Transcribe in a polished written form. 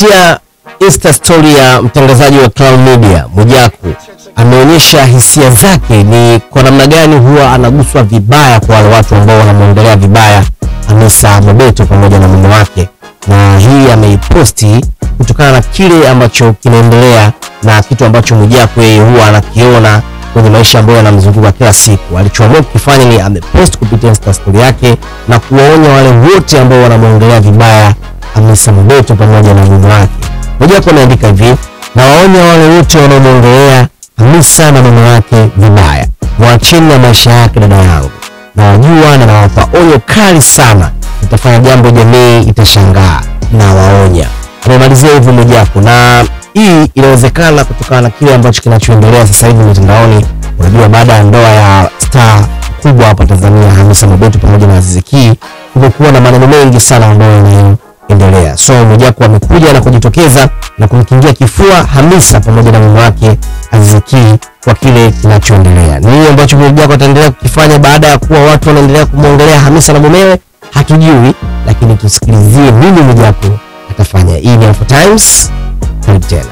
Kupitia Insta story ya mtangazaji wa Clown Media, Mwijaku ameonyesha hisia zake ni kwa namna gani huwa anaguswa vibaya kwa wale watu ambao wanamuongelea vibaya Hamisa Mobeto pamoja na mume wake, na hii ameiposti kutokana na kile ambacho kinaendelea na kitu ambacho Mwijaku yeye huwa anakiona kwenye maisha ambayo yanamzunguka kila siku. Alichoamua kufanya ni amepost kupitia Insta story yake na kuwaonya wale wote ambao wanamuongelea vibaya Hamisa Mobeto pamoja na mume wake. Mwijaku ameandika hivi: na waonya wale wote wanaomuongelea Hamisa na mume wake vibaya, mwacheni na maisha yake dada yangu, na wajua na nawapa onyo kali sana, itafanya jambo jamii itashangaa, na waonya. Amemalizia hivyo Mwijaku, na hii inawezekana kutokana na kile ambacho kinachoendelea sasa hivi mitandaoni. Unajua, baada ya ndoa ya star kubwa hapa Tanzania Hamisa Mobeto pamoja na Aziz Ki, kumekuwa na maneno mengi sana ambayo yanaendelea. So Mwijaku amekuja na kujitokeza na kumkingia kifua Hamisa pamoja na mume wake Aziz Ki kwa kile kinachoendelea. Nini ambacho Mwijaku ataendelea kukifanya baada ya kuwa watu wanaendelea kumuongelea Hamisa na mumewe hatujui, lakini tusikilizie nini Mwijaku atafanya. Hii ni Afro Times, karibu tena.